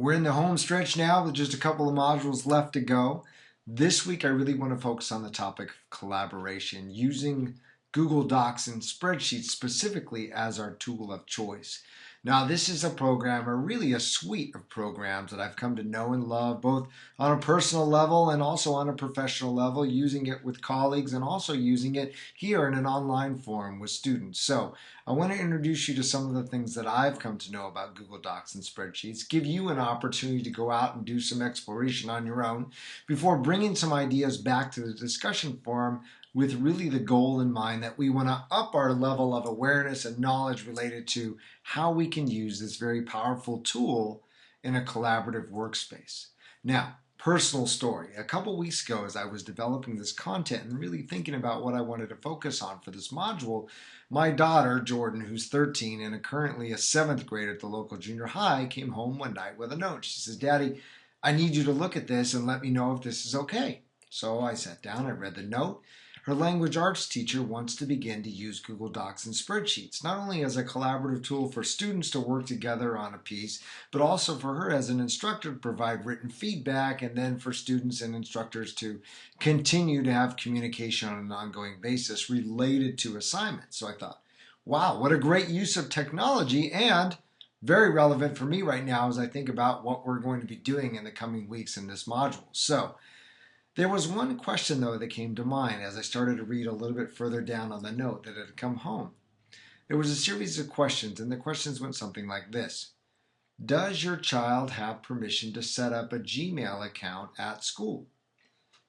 We're in the home stretch now with just a couple of modules left to go. This week, I really want to focus on the topic of collaboration, using Google Docs and spreadsheets specifically as our tool of choice. Now, this is a program, or really a suite of programs that I've come to know and love, both on a personal level and also on a professional level, using it with colleagues and also using it here in an online forum with students. So I want to introduce you to some of the things that I've come to know about Google Docs and spreadsheets, give you an opportunity to go out and do some exploration on your own before bringing some ideas back to the discussion forum with really the goal in mind that we want to up our level of awareness and knowledge related to how we can use this very powerful tool in a collaborative workspace. Now, personal story. A couple weeks ago, as I was developing this content and really thinking about what I wanted to focus on for this module, my daughter, Jordan, who's 13 and currently a 7th grader at the local junior high, came home one night with a note. She says, "Daddy, I need you to look at this and let me know if this is okay." So I sat down, I read the note. Her language arts teacher wants to begin to use Google Docs and spreadsheets, not only as a collaborative tool for students to work together on a piece, but also for her as an instructor to provide written feedback, and then for students and instructors to continue to have communication on an ongoing basis related to assignments. So I thought, wow, what a great use of technology, and very relevant for me right now as I think about what we're going to be doing in the coming weeks in this module. So there was one question, though, that came to mind as I started to read a little bit further down on the note that had come home. There was a series of questions, and the questions went something like this. Does your child have permission to set up a Gmail account at school?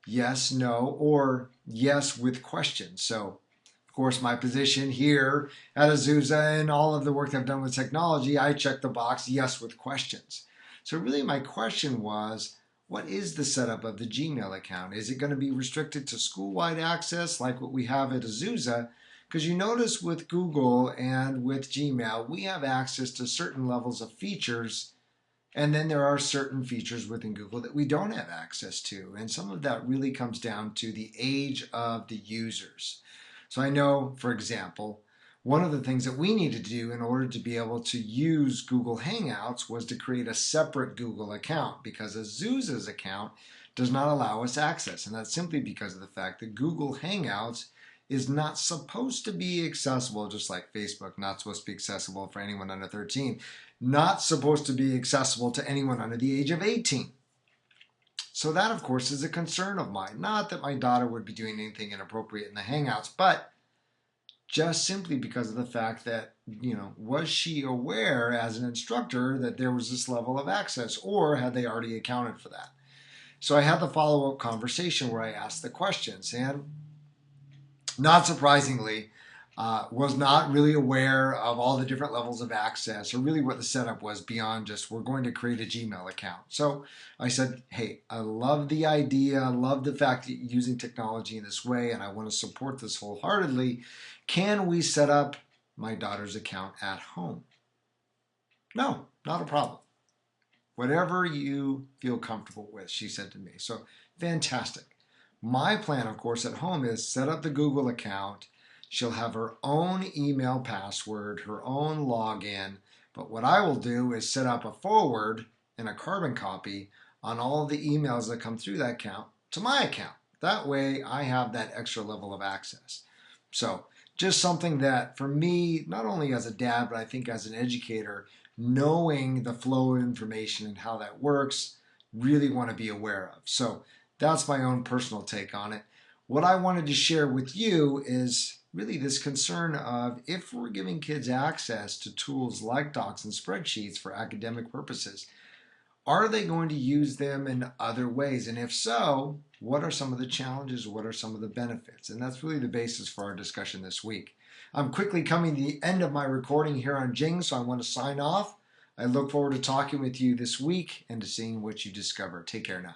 Yes, no, or yes with questions. So, of course, my position here at Azusa and all of the work that I've done with technology, I checked the box yes with questions. So really my question was, what is the setup of the Gmail account? Is it going to be restricted to school-wide access like what we have at Azusa? Because you notice with Google and with Gmail, we have access to certain levels of features, and then there are certain features within Google that we don't have access to. And some of that really comes down to the age of the users. So I know, for example, one of the things that we needed to do in order to be able to use Google Hangouts was to create a separate Google account, because Azusa's account does not allow us access. And that's simply because of the fact that Google Hangouts is not supposed to be accessible, just like Facebook, not supposed to be accessible for anyone under 13, not supposed to be accessible to anyone under the age of 18. So that, of course, is a concern of mine. Not that my daughter would be doing anything inappropriate in the Hangouts, but just simply because of the fact that, was she aware as an instructor that there was this level of access, or had they already accounted for that? So I had the follow-up conversation where I asked the questions, and not surprisingly, was not really aware of all the different levels of access, or really what the setup was beyond just, we're going to create a Gmail account. So I said, hey, I love the idea, I love the fact that you're using technology in this way, and I want to support this wholeheartedly. Can we set up my daughter's account at home? No, not a problem. Whatever you feel comfortable with, she said to me. So fantastic. My plan, of course, at home is set up the Google account. She'll have her own email password, her own login. But what I will do is set up a forward and a carbon copy on all of the emails that come through that account to my account. That way I have that extra level of access. So just something that for me, not only as a dad, but I think as an educator, knowing the flow of information and how that works, really want to be aware of. So that's my own personal take on it. What I wanted to share with you is really this concern of, if we're giving kids access to tools like Docs and spreadsheets for academic purposes, are they going to use them in other ways? And if so, what are some of the challenges? What are some of the benefits? And that's really the basis for our discussion this week. I'm quickly coming to the end of my recording here on Jing, so I want to sign off. I look forward to talking with you this week and to seeing what you discover. Take care now.